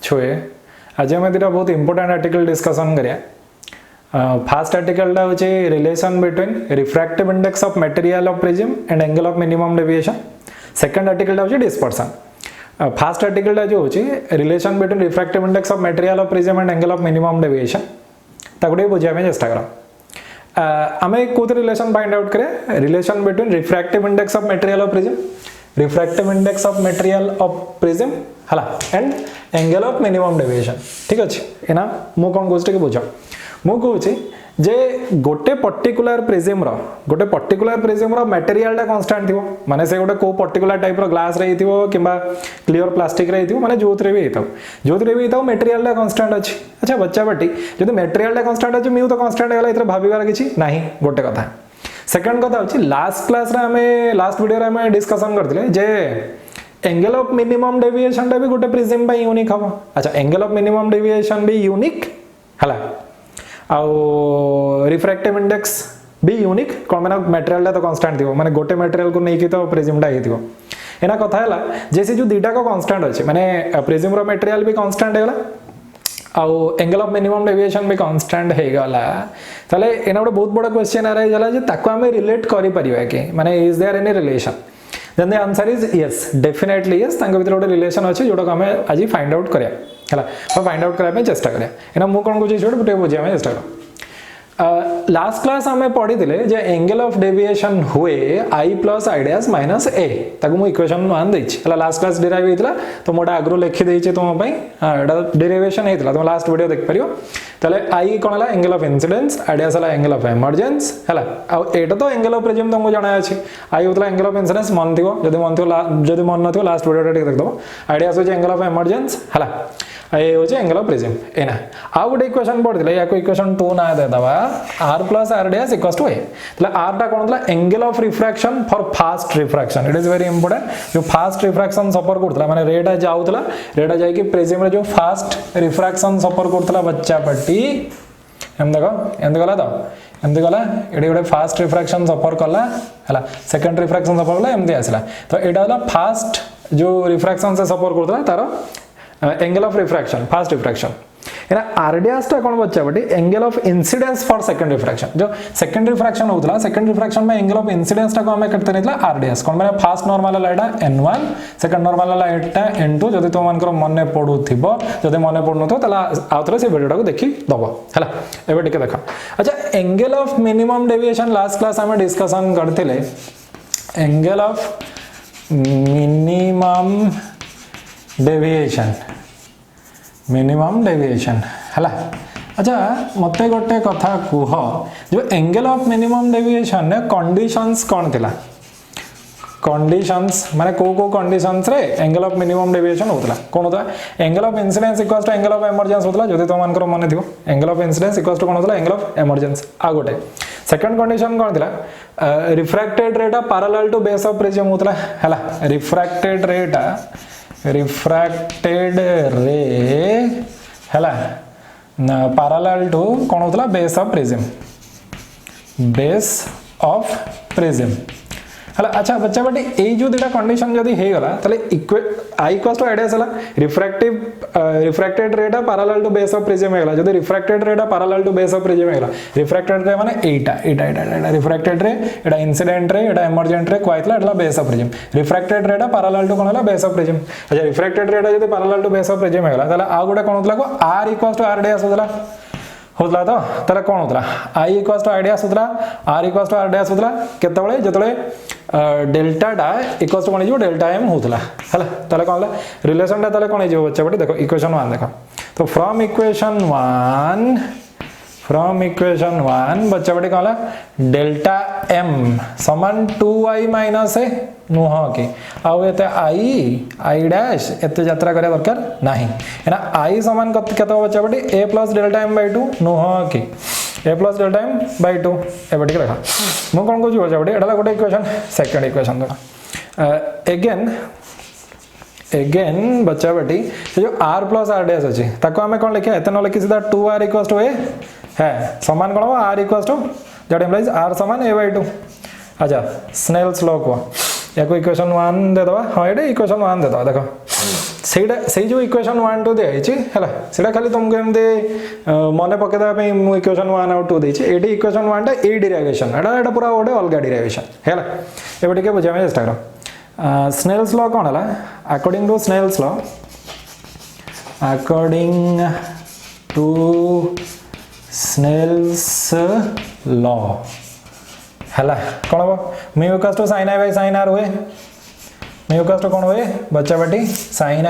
छुए आज आम दुटा बहुत इंपोर्टेंट आर्टिकल डिस्कसन करिया फर्स्ट आर्टिकल हूँ relation between refractive index of material of prism and angle of minimum deviation second article हूँ डिस्पर्शन फर्स्ट आर्टिकल जो हूँ relation between refractive index of material of prism and angle of minimum deviation ताको बुझाई चेष्टा कर आम कौन relation find out करें relation between refractive index of material of prism refractive index of material of prism हला and angle of minimum deviation ठीक अच्छे एना मु कौन कहूँ कि बुझ मु कहूँ जे गोटे particular prism raw material constant थी माने से गोटे को पर्टिकुलर टाइप रो ग्लास रे हिथिबो किबा क्लियर प्लास्टिक रे हिथिबो माने जोथरे भी हिथाव मटेरियल कांस्टेंट अछि अच्छा बच्चा बाटी जदि मटेरियल कांस्टेंट अछि म्यू तो कांस्टेंट हैला इतरे भाबिबार किछि नाही गोटे कथा सेकंड कथा अछि लास्ट क्लास रे हमें लास्ट वीडियो रे हमें डिस्कशन करथिले जे एंगल ऑफ मिनिमम डेविएशन टा भी गोटे प्रिज्म बाय यूनिक हबो अच्छा एंगल ऑफ मिनिमम डेविएशन भी यूनिक हला आउ रिफ्रैक्टिव इंडेक्स भी यूनिक कौन मैंने मटेरियल तो कांस्टेंट थी माने गोटे मटेरियल को नहीं तो प्रिज्मटा हो एना कथा है जैसे जो दुटा को कांस्टेंट अच्छे माने प्रिज्म रो मटेरियल भी कांस्टेंट है आउ एंगल ऑफ मिनिमम डेविएशन भी कांस्टेंट है गला ताले एना गोटे बहुत बड़ा क्वेश्चन आ रहा है जे ताको हमें रिलेट करि परिबा के माने is there any relation then the answer is yes definitely yes तांको भीतर गोटे रिलेशन अछि जोडो हमें आज फाइंड आउट करिया हला तो फाइंड आउट करबा चेष्टा करिया एना मु कोन को छोड़ बुटे बुझिया में चेष्टा कर लास्ट क्लास हमें पढ़ी दिले जे एंगल ऑफ डेविएशन हुए i plus i dash minus a ताको मु इक्वेशन मान देछि हला लास्ट क्लास डिराइव हेतला तो मोटा आग्रो लिखि देछि तुम पई एडा डेरिवेशन हेतला तुम लास्ट वीडियो देख परियो तले i कोन हला angle of incidence i dash हला एंगल ऑफ इमर्जेंस हला आ एटा तो एंगल ऑफ प्रिज्म तुमको जाना अछि i होतला एंगल ऑफ इंसिडेंस मन थिवो जदी मन नथिवो लास्ट वीडियो देख देखदो i डैश हो एंगल ऑफ इमर्जेंस हला ये हो एंगल ऑफ प्रिज्म एना आ गोटे इक्वेशन पढ़िले या को इक्वेशन 2 ना दे दबा r plus r dash equals to a तले r टा कोन हला angle of refraction for first refraction it is very important जो फास्ट रिफ्रैक्शन सफर करतला माने रेटा जाउतला रेटा जाई कि प्रिज्म रे जो फास्ट रिफ्रैक्शन सफर करतला बच्चा पट्टी हम देखो एंद गला तो एंद गला एडी गोटे फास्ट रिफ्रैक्शन सफर कला हला सेकंड रिफ्रैक्शन सफर कला एमदी आसला तो एटा हला फास्ट जो रिफ्रैक्शन से सफर करतला तारो angle of refraction first refraction एना r डैश टा कोन बच्चा बटी angle of incidence for second refraction जो सेकंड रिफ्रैक्शन होतला सेकंड रिफ्रैक्शन में एंगल ऑफ इंसिडेंस टा को हमें करते नेतला r डैश कोन माने फास्ट नॉर्मल लाइटा n1 सेकंड नॉर्मल लाइटा n2 जदी तो मानकर मने पडुथिबो जदी मने पडनथो तला आउतरे से वीडियो टा को देखि दबो हला एबे टिके देखा अच्छा angle of minimum deviation last class हमें डिस्कशन करथिले एंगल ऑफ मिनिमम डेविएशन हला अच्छा मते गोटे कथा कुह जो एंगल ऑफ मिनिमम डेविएशन ने कंडीशंस कौन थिला कंडीशंस माने को कंडीशंस रे एंगल ऑफ मिनिमम डेविएशन होतला कोन होता angle of incidence equals to angle of emergence होतला जदि तो मानकर मन थिबो angle of incidence equals to कोन होतला एंगल ऑफ इमर्जेंस आ गोटे सेकंड कंडीशन कोन थिला refracted ray parallel to base of prism होतला हला रिफ्रैक्टेड रे हला पैरेलल टू कोन होतला बेस ऑफ प्रिज्म हला अच्छा बच्चा बटी ए जो दुटा कंडीशन जदी हे गला तले i equals to i dash हला refracted ray parallel to base of prism हे गला जदी refracted ray parallel to base of prism हे गला रिफ्रैक्टेड रे माने एटा रिफ्रैक्टेड रे एटा इंसिडेंट रे एटा इमर्जेंट रे कोइतला एटा base of prism refracted ray parallel to कोन हला बेस ऑफ प्रिज्म अच्छा रिफ्रैक्टेड रेट जदी parallel to base of prism हे गला तले आ गोटे कोन होतला को r equals to r dash होतला तो तले कोन होतला i equals to i dash होतला r equals to r dash होतला केतबळे जतळे डेल्टा डा इक्वल्स टू कोन जो डेल्टा m होतला हला तले कोन हला रिलेशन डा तले कोन जो बच्चा बटे देखो इक्वेशन 1 देखो तो फ्रॉम इक्वेशन 1 बच्चा बटे कोन हला डेल्टा m समान 2i माइनस a नुह के आउ एते i डैश एते यात्रा करे दरकार नाही एना i समान केते बच्चा बटे a plus delta m by 2 नुह के a plus delta m by 2 ए बटे रखा मु कोन को बच्चा बटे एडा गोटे इक्वेशन सेकंड इक्वेशन अगेन बच्चा बटी जो r प्लस r डैश अछि ताको हमें कोन लिखिया एते न लिखि सीधा 2r इक्वल्स टू a है समान कोन r equals to that implies r समान a बाय 2 अच्छा स्नेल्स लॉ को या को इक्वेशन 1 दे दवा हां एडे इक्वेशन 1 दे दवा देखो से जो इक्वेशन 1 2 दिखाई है सेटा खाली तुमको एमती मन पकईदेवाई मुझे इक्वेशन 1 और 2 देती ये इक्वेशन 1 टा ए डेरिवेशन एटा पूरा गोटे अलग डेरिवेशन है ये टे बुझा चेष्टा कर स्नेल्स लॉ कौन है अकॉर्डिंग टू स्नेल्स लॉ है कौन हम mu equals to sin i by sin r हुए म्यू इक्वल्स टू कौन हुए बच्चा बाटी sin i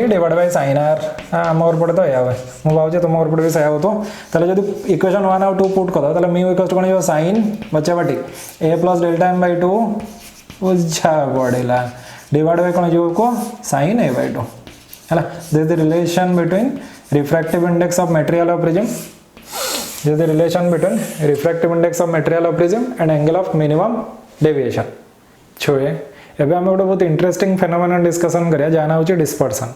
divide by sin r आम पटे तो या हुए मुझे भावुँ तुम पटे भी सैया हो तो जब इक्वेशन 1 और 2 पुट कर म्यू इक्वल्स टू कौन हो sin बच्चा बाटी a plus delta m by 2 बुझा पड़ा डिवाइड बाय कौन जो को sin a by 2 है this the relation between refractive index of material of prism This is the relation between refractive index of material of prism and angle of minimum deviation. छोए एबे हम गोटे बहुत interesting phenomenon discussion करिया जाना होची dispersion.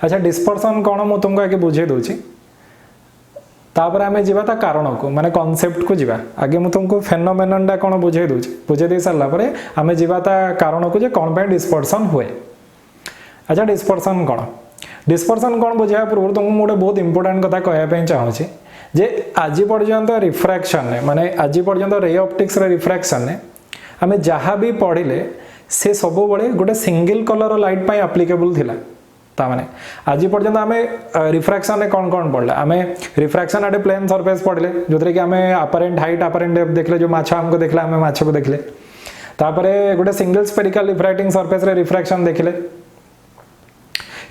अच्छा dispersion कोन मु तुमको आगे बुझे दोची तापर आमे जीवा ता कारण को माने कांसेप्ट को जीवा आगे मु तुमको फेनोमेनन दा कोन बुझे दोची बुझे दे सरला परे आमे जीवा ता कारण को जे कोन पे डिस्पर्सन हुए. अच्छा डिस्पर्सन कोन बुझा पूर्व तुमको मोटे बहुत इंपोर्टेंट कथा कहया पे चाहूची जे आज पर्यंत रिफ्रैक्शन ने माने आज पर्यंत रे ऑप्टिक्स रे रिफ्रैक्शन ने आमे जहाँ भी पढ़िले से सब बड़े गोटे सिंगल कलर लाइट पाई एप्लीकेबल थिला ता माने आज पर्यंत आमे रिफ्रैक्शन ने कौन पढ़ले आमे रिफ्रैक्शन एट प्लेन सरफेस पढ़ले जोथरे कि आमे अपेरेंट हाइट अपेरेंट डेप्थ देखले जो माछा हमको देखला आमे माछा को देखले तापरे गोटे सिंगल स्फेरिकल रिफ्रैक्टिंग सरफेस रे रिफ्रैक्शन देखले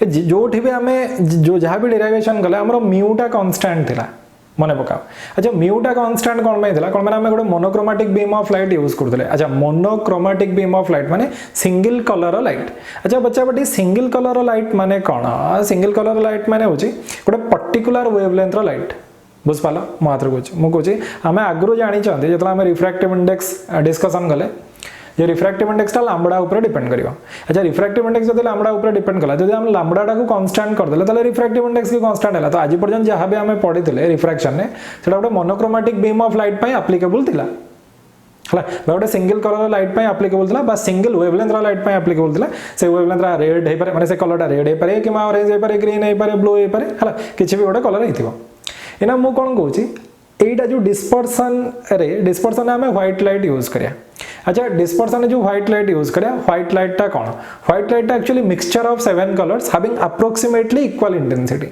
जो भी आमे जो जहाँ भी डेरिवेशन गले हमरो म्यूटा कांस्टेंट थिला मन पकाओ. अच्छा म्यूटा कांस्टेंट कौन में कौन मैंने आम गोटे monochromatic beam of light use करते. अच्छा मोनोक्रोमेटिक बीम ऑफ लाइट माने सिंगल कलर लाइट. अच्छा बच्चा बटी सिंगल कलर लाइट माने कौन सिंगल कलर लाइट माने होची गोटे पर्टिकुलर वेवलेंथ रो लाइट बुझ पाला मात्र कहूँ आम आगु जानी जो आम रिफ्रैक्टिव इंडेक्स डिस्कसन गले ये रिफ्रैक्टिव इंडेक्स टा लैम्बडा ऊपर डिपेंड करियो. अच्छा रिफ्रैक्टिव इंडेक्स जब लैम्बडा ऊपर डिपेंड कला जब हम लैम्बडा टा को कांस्टेंट कर देले ताले रिफ्रैक्टिव इंडेक्स की कांस्टेंट हैला. तो आज पर्यंत जहाँ भी हमें पढ़ीथिले रिफ्रैक्शन ने सेटा गोटे मोनोक्रोमेटिक बीम ऑफ लाइट पई एप्लीकेबल थिला हला गोटे सिंगल कलर लाइट पई एप्लीकेबल थिला बा सिंगल वेवलेंथ रा लाइट पई एप्लीकेबल थिला. से वेवलेंथ रा रेड हे पारे माने से कलर टा रेड हे पारे कि ऑरेंज हे पारे ग्रीन हे पारे ब्लू हे पारे हला किछि भी गोटे कलर हेथिबो. एना मु कोन कहूची एटा जो डिस्पर्सन हमें व्हाइट लाइट यूज करिया. अच्छा डिस्पर्सन जो व्हाइट लाइट यूज करिया व्हाइट लाइट टा कौन व्हाइट लाइट टा actually mixture of 7 colours having approximately equal intensity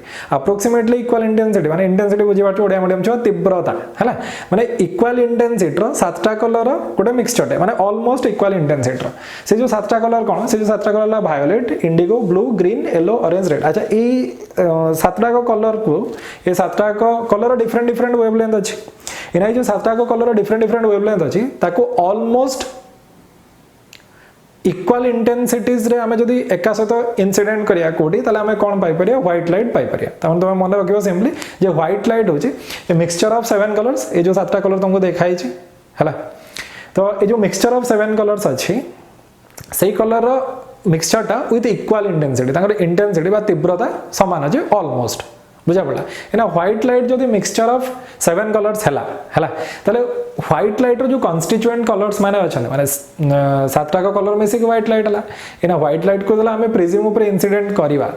माने इंटेंसिटी बुझी बात ओडिया मीडियम छ तीव्रता हैला माने इक्वल इंटेंसिटी रो 7टा कलर गोटे मिक्सचर टे माने ऑलमोस्ट इक्वल इंटेंसिटी रो से जो 7टा कलर कौन से जो 7टा colour violet indigo blue green yellow orange red. अच्छा ए 7टा को कलर को ये 7टा को कलर डिफरेंट वेवलेंथ अछि इना जो 7टा को कलर डिफरेंट वेवलेंथ अछि ताको ऑलमोस्ट इक्वल इंटेंसिटीज रे हमें जदी एका सहित इंसिडेंट करिया कोडी ताले हमें कोन पाई परिया व्हाइट लाइट पाई परिया. तमन तुम मन रखियो सिंपली जे व्हाइट लाइट होची ए मिक्सचर ऑफ 7 कलर्स ए जो 7टा कलर तुमको देखाई छी हला. तो ए जो मिक्सचर ऑफ 7 कलर्स अछि सेही कलर रो मिक्सचर टा with equal intensity Takar intensity बा तीव्रता समान अछि ऑलमोस्ट बुझा पड़ा. एना व्हाइट लाइट जदी मिक्सचर ऑफ 7 कलर्स हैला ताले व्हाइट लाइट रो जो कॉन्स्टिट्यूएंट कलर्स माने अछन माने 7टा का कलर में से व्हाइट लाइट हला एना व्हाइट लाइट को दला हमें प्रिज्म ऊपर इंसिडेंट करबा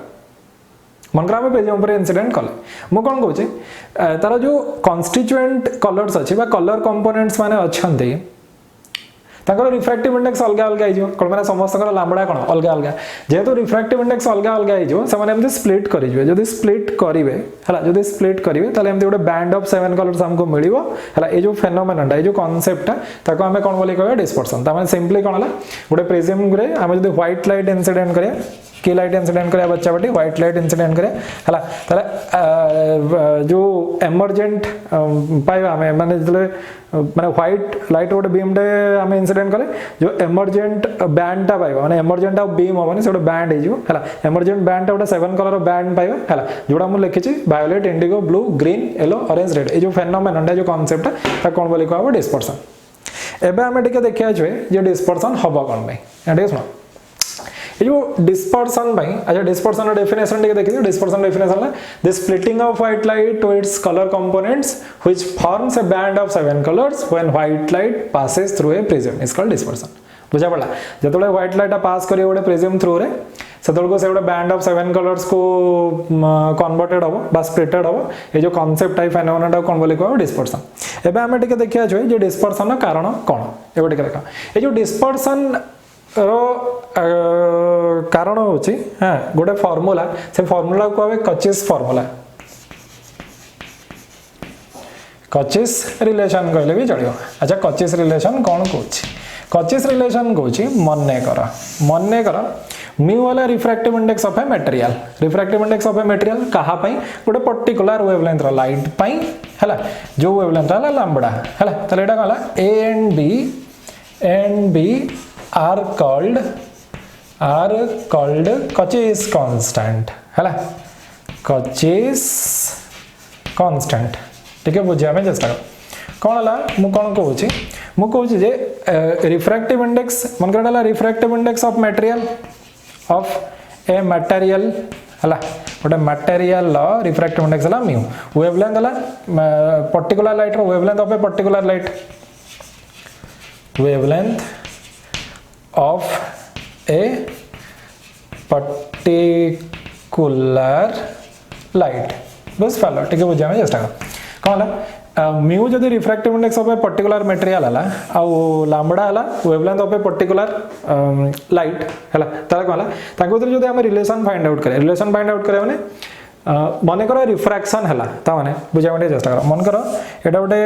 मनकरा में प्रिज्म ऊपर इंसिडेंट कले मु कोन कहूची तार जो कॉन्स्टिट्यूएंट कलर्स अछि बा कलर कंपोनेंट्स माने अछंती ताकर रिफ्रैक्टिव इंडेक्स अलग अलग आइजो कोन माने समस्त लंबड़ा कोन अलग जेहेतु रिफ्रैक्टिव इंडेक्स अलग आइजो से माने एमती स्प्लिट करिवे जदी स्प्लिट करिवे हला जदी स्प्लिट करिवे ताले एमती गोटे बैंड ऑफ 7 कलर्स हमको मिलिवो हला ए जो फेनोमेनन ए जो कांसेप्ट ताको हमें कोन बोली कहबा डिस्पर्सन. ता माने सिंपली कोन हला गोटे प्रिज्म रे हमें जदी व्हाइट लाइट इंसिडेंट करिया की लाइट इंसिडेंट करिया बच्चा बटी व्हाइट लाइट इंसिडेंट करिया हला ताले जो एमर्जेंट पाइबा हमें माने माने व्हाइट लाइट गोटे बीम डे हमें इंसिडेंट करे जो एमर्जेंट बैंड टा पाइबा माने एमर्जेंट ऑफ बीम होबनी से गोटे बैंड हे जिवो हला एमर्जेंट बैंड टा गोटे 7 कलर बैंड पाइबा हला जोडा मु लिखिछि violet indigo blue green yellow orange red ए जो फेनोमेनन जो कांसेप्ट ता कोन बोली कहबो डिस्पर्सन. एबे हमें टिके देखिया छै जे डिस्पर्सन हबो कोन भाई एटे सुनो ये जो डिस्पर्सन भाई. अच्छा डिस्पर्सन डेफिनेशन टिके देखियो डिस्पर्सन डेफिनेशन है the splitting of white light to its colour components which forms a band of 7 colours when white light passes through a prism is called dispersion. बुझा पड़ा जो व्हाइट लाइट पास कर गोटे prism through रे से गोटे band of 7 colours को converted हम बा स्प्लिटेड हम ये जो कॉन्सेप्ट टाइप फेनोमेना कौन बोली कह डिस्पर्सन एबे आमे टिके देखिया जो जे डिस्पर्सन कारण कौन एबे टिके देखा ये जो डिस्पर्सन रो कारण होची हां गोटे फार्मूला से फार्मूला को आवे कचिस फार्मूला कचिस रिलेशन कहले भी चलियो अच्छा कचिस रिलेशन कौन कहूची कचिस रिलेशन कहूची मन्ने कर म्यू वाला refractive index of a material refractive index of a material कहा पई गोटे पर्टिकुलर वेवलेंथ रो लाइट पई हला जो वेवलेंथ हला लैम्बडा हला तले एटा कहला A and B are called Cauchy's constant हला कचिस कांस्टेंट ठीक है बुझिया में चेष्टा कर कौन हला मु कौन कहूची मु कहूची जे रिफ्रैक्टिव इंडेक्स मन करला refractive index of material of a material हला गोटे मटेरियल रिफ्रैक्टिव इंडेक्स हला म्यू वेवलेंथ हला पर्टिकुलर लाइट रो wavelength of a particular light wavelength of a particular light बस फॉलो ठीक है बुझा में चेष्टा कर कौन हला म्यू जदि refractive index of a particular material हला आउ लैम्बडा हला wavelength of a particular light हला ताला कहला ताको जदि हम रिलेशन फाइंड आउट करे माने मन कर रिफ्रैक्शन हला ता माने बुझा माने चेष्टा कर मन कर एटा गोटे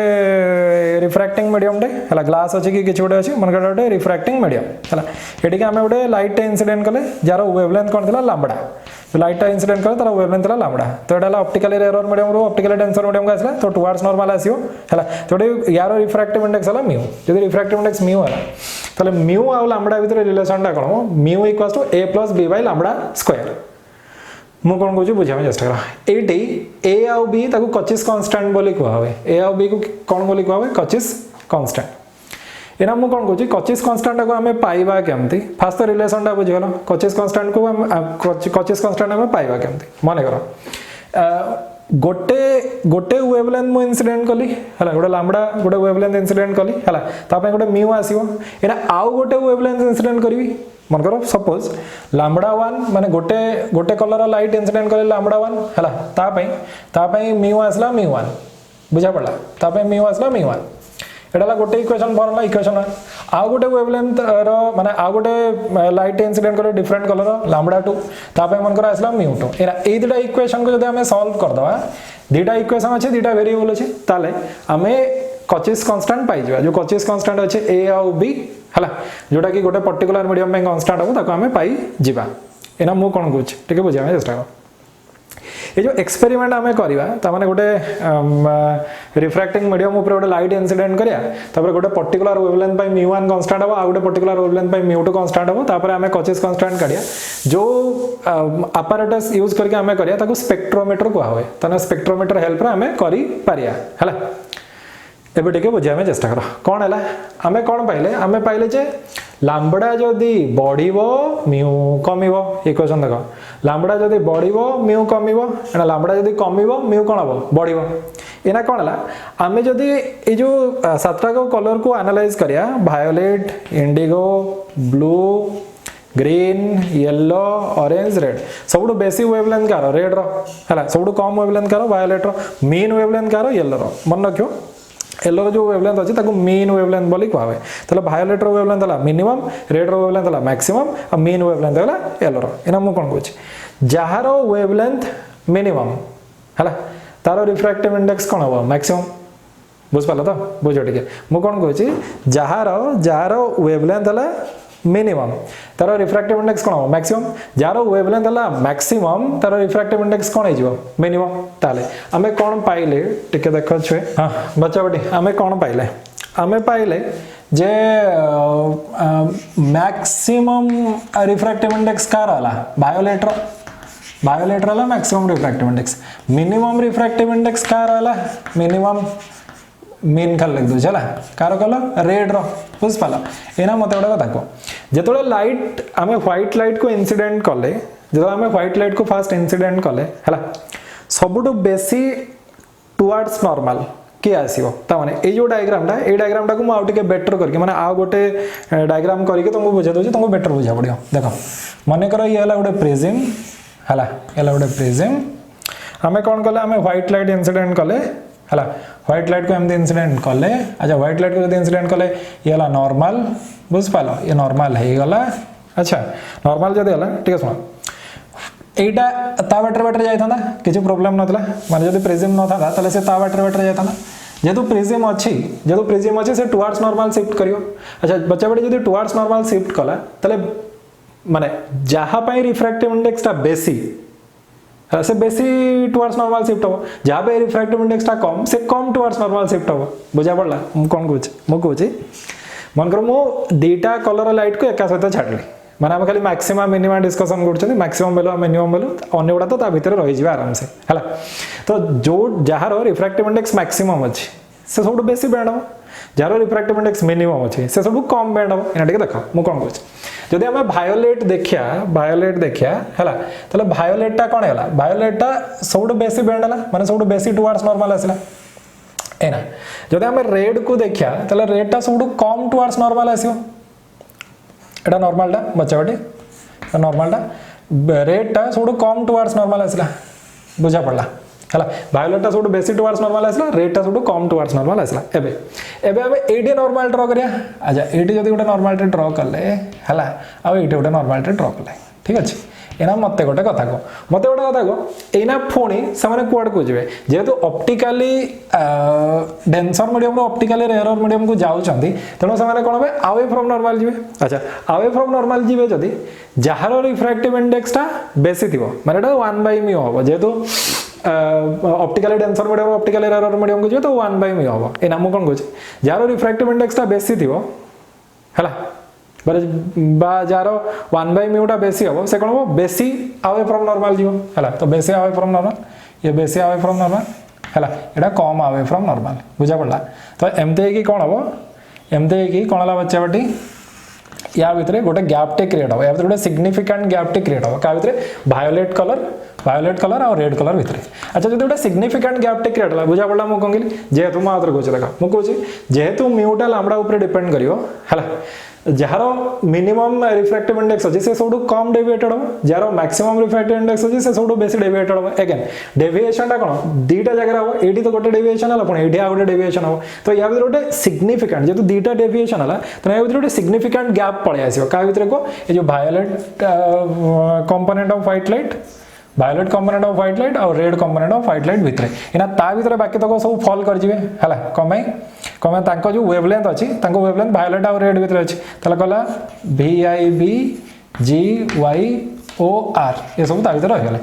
रिफ्रैक्टिंग मीडियम डे हला ग्लास अछि कि किछ गोटे अछि मन कर गोटे रिफ्रैक्टिंग मीडियम हला एटी के हम गोटे लाइट इंसिडेंट कले जार वेवलेंथ कोन थिला लैम्बडा लाइट इंसिडेंट कर तार वेवलेंथ ला लैम्बडा तो एटा ऑप्टिकल एरर मीडियम रो ऑप्टिकल टेंसर मीडियम का आसला तो टुवर्ड्स नॉर्मल आसीओ हला तो यार रिफ्रैक्टिव इंडेक्स हला म्यू जदि रिफ्रैक्टिव इंडेक्स म्यू हला तले म्यू आ लैम्बडा भीतर रिलेशन टा कोन mu equals to a + b / lambda square मु कोन कहू बुझा में चेष्टा कर एटी a आ b ताको कचिस कांस्टेंट बोली कहवे a आ b को कोन बोली कहवे कचिस कांस्टेंट एना मु कोन कहू कचिस कांस्टेंट को हमें पाइबा केमती फास्ट तो रिलेशन टा बुझिगलो कचिस कांस्टेंट को हम कचिस कांस्टेंट हमें पाइबा केमती माने करो गोटे वेवलेंथ मु इंसिडेंट कली हला गोटे लैम्बडा गोटे वेवलेंथ इंसिडेंट कली हला ता पे गोटे म्यू आसीबो एना आउ गोटे वेवलेंथ इंसिडेंट करबी मन करो सपोज लैम्बडा 1 माने गोटे कलर लाइट इंसिडेंट करे लैम्बडा 1 हला ता पे म्यू आसला म्यू 1 बुझा पड़ला ता पे म्यू आसला म्यू 1 एटाला गोटे इक्वेशन फॉर्मुला इक्वेशन आ गोटे वेवलेंथ रो माने आ गोटे लाइट इंसिडेंट करे डिफरेंट कलर लैम्बडा 2 तापे मन कर आसला म्यू 2 एरा ए दुटा इक्वेशन को जदि हमें सॉल्व कर दवा दुटा इक्वेशन अछि दुटा वेरिएबल अछि ताले हमें कचिस कांस्टेंट पाइ जवा जो कचिस कांस्टेंट अछि a आ b हला जोटा कि गोटे पर्टिकुलर मीडियम में कांस्टेंट हो ताको हमें पाइ जिबा एना मु कोन कहूछ ठीक है बुझा में चेष्टा कर ये जो एक्सपेरिमेंट आमे करबा ता माने गोटे रिफ्रैक्टिंग मीडियम ऊपर गोटे लाइट इंसिडेंट करिया तापर गोटे पर्टिकुलर वेवलेंथ बाय म्यू1 कांस्टेंट हो आ गोटे पर्टिकुलर वेवलेंथ बाय म्यू2 कांस्टेंट हो तापर आमे कचिस कांस्टेंट काढिया जो apparatus यूज करके आमे करिया ताको स्पेक्ट्रोमीटर को होय तने स्पेक्ट्रोमीटर हेल्प रे आमे करि पारिया हला एबे टिके बुझिया में चेष्टा करो कोन हला आमे कोन पाइले जे लैम्बडा जदी बढ़िबो म्यू कमिबो इक्वेशन देखो लैम्बडा जदी बढ़िबो म्यू कमिबो एना लैम्बडा जदी कमिबो म्यू कोन हबो बढ़िबो एना कोन हला आमे जदी ए जो सातटा को कलर को एनालाइज करिया violet indigo blue green yellow orange red सबुठु बेसी वेवलेंथ कार रेड रो हला सबुठु कम वेवलेंथ कार वायोलेट रो मीन वेवलेंथ कार येलो रो मन रखियो येलो जो वेवलेंथ अछि ताको मीन वेवलेंथ बोली कहवे तले वायोलेट रो वेवलेंथ हला मिनिमम रेड रो वेवलेंथ हला मैक्सिमम आ मीन वेवलेंथ हला येलो रो एना मु कोन कहूची जहारो वेवलेंथ मिनिमम हला तारो रिफ्रैक्टिव इंडेक्स कोन हो मैक्सिमम बुझ पाला तो बुझो ठीक है मु कोन कहूची जहारो वेवलेंथ हला मिनिमम तारो रिफ्रैक्टिव इंडेक्स कोन हो मैक्सिमम जारो वेवलेंथ हला मैक्सिमम तारो रिफ्रैक्टिव इंडेक्स कोन हे जिवो मिनिमम ताले हमें कोन पाइले टिके देखो छे हां बच्चा बटी हमें कोन पाइले जे मैक्सिमम रिफ्रैक्टिव इंडेक्स कार हला वायोलेट रो maximum refractive index minimum refractive index कार हला मिनिमम मीन खाल लिख दो चला कार कलर रेड रो बुझ पाला एना मते गोटे कथा को जेतोले लाइट हमें व्हाइट लाइट को इंसिडेंट कले जदि हमें व्हाइट लाइट को फास्ट इंसिडेंट कले हला सबुटो बेसी टुवर्ड्स नॉर्मल किए आसो ताने ये जो डायग्रामटा ये डायग्रामटा को मुझे बेटर करके माने आ गोटे डायग्राम करके तुमको बुझे दूसरी तुमको बेटर बुझा पड़ो देख मन कर ये गोटे प्रिज्म है ये गोटे प्रिज्म आम कौन कले आम व्हाइट लाइट इनसीडेंट कले है व्हाइट लाइट को एमती इनसीडेंट कले अच्छा व्हाइट लाइट को जो इनसीडेंट कले ये है नॉर्मल बुझिपाल ये नॉर्मल हो गला अच्छा नॉर्मल जब है ठीक है शुण एटा ता बाटर बाटर जाता किसी प्रोब्लेम नाला माने जब प्रिज्म न था ताले से ता बाटर बाटर जाता जेहेतु प्रिज्म अच्छी से टुवर्ड्स नॉर्मल शिफ्ट करियो अच्छा बच्चा बड़ी जब टुवर्ड्स नॉर्मल शिफ्ट कला ताले माने जहाँ पे रिफ्रैक्टिव इंडेक्स टा बेसी से बेसी टुवर्ड्स नॉर्मल शिफ्ट हो जहाँ पे रिफ्रैक्टिव इंडेक्स टा कम से कम टुवर्ड्स नॉर्मल शिफ्ट हो बुझा पड़ा कौन कहूँ मन कर मु दीटा कलर लाइट को एका सहित छाड़ली माने आम खाली मैक्सिमम मिनिमम डिस्कसन कर मैक्सिमम वैल्यू मिनिमम वैल्यू अन्य गुड़ा तो ता भीतर रही आराम से है तो जो जार रिफ्रैक्टिव इंडेक्स मैक्सिमम अच्छी से सब बेसी बैंड हम जार रिफ्रैक्टिव इंडेक्स मिनिमम अच्छी से सब कम बैंड हम एना देख मुझे कौन कहूँ जदि आम भायोलेट देखिया है तो भायोलेटा कौन है भायोलेटा सब बेसी बैंड है माने सब बेसी टुवर्ड्स नॉर्मल आसला एना जदि आम रेड को देखिया तो रेडटा सब कम टुवर्ड्स नॉर्मल आसो एटा नॉर्मलटा बच्चा बाटी नॉर्मलटा रेडटा सब कम टुवर्ड्स नॉर्मल आसला बुझा पड़ा है भायोलेटा सब बेसी टुवर्ड्स नॉर्मल आसला रेडटा सब कम टुवर्ड्स नॉर्मल आसला एबे एबे आम एटी नॉर्मल ड्रॉ करिया अच्छा एटी जब गोटे नॉर्मल ड्रॉ कले है आ ये गोटे नॉर्मल ड्रॉ कले ठीक अच्छे एना मत गोटे कथा कह मत गोटे कथा कह एना पुणी से कौड़ को जी जेहेतु optically denser medium optically rare medium को जाऊँगी तेणु से कौन हे अवे फ्रॉम नॉर्मल जी अच्छा अवे फ्रॉम नॉर्मल जी जदि जार रिफ्रैक्टिव इंडेक्स टा बेसी थी माने 1/μ हम जेहेतु optically denser medium optically rare medium को जी तो 1/μ हम एना मुझे कौन कहूँ जार रिफ्रैक्टिव इंडेक्स टा बेसी थी है जार 1/μ टा बेसी हम से कौन हम बेसी अवे फ्रॉम नॉर्मल जी है तो बेसी अवे फ्रॉम नॉर्मल ये बेसी अवे फ्रॉम नॉर्मल है यहाँ कम अवे फ्रॉम नॉर्मल बुझा पड़ा तो एमती कौन हम एमती कौन है बच्चा बाटी या भितर गोटे गैपटे क्रिएट हो या गोटे सिग्निफिकेंट गैपटे क्रिएट हो क्या भितर वायोलेट कलर और रेड कलर भितर अच्छा जो गोटे सिग्निफिकेंट गैपटे क्रिएट है बुझा पड़ा मुझे कहली जेहेतु मुझे कहूँ देख मुझे जेहेतु म्यूटा लैम्बडा उपर डिपेंड करियो है जार मिनिमम रिफ्रैक्टिव इंडेक्स अच्छी से सब कम डेविएटेड हम जार मैक्सिमम रिफ्रैक्टिव इंडेक्स अच्छी से सब बेसी डेविएटेड हम अगेन डेविएशन टा कौन दीटा जगह हम ये तो गोटे डेविएशन है पुणी ये आ गोटे डेविएशन हम तो या भर गोटे सिग्निफिकेंट जेहतु दीटा डेविएशन है तो या भर गोटे सिग्निफिकेंट गैप पड़े आसो क्या भितर को ये जो violet component of white light violet component of white light और red component of white light भितर इना ता भितर बाकी तक सब फॉल कर जिवे हला कम जो वेवलेंथ अच्छी वेवलेंथ वायोलेट और रेड भितर अच्छी ताला कहला VIB GYOR ये सब ता भितर रही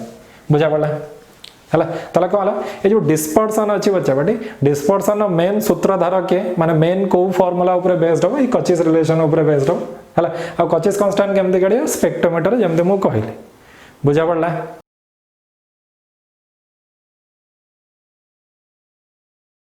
बुझा पड़ा है ताला कहला ये जो डिस्पर्सन अच्छी बच्चा बाटी डिस्पर्सन मेन सूत्रधार किए माने मेन को फॉर्मूला ऊपर बेस्ड हो कचिस रिलेशन ऊपर बेस्ड हो है कचिस कांस्टेंट केमती काढिया स्पेक्ट्रोमीटर जमते मु कहली बुझा पड़ा।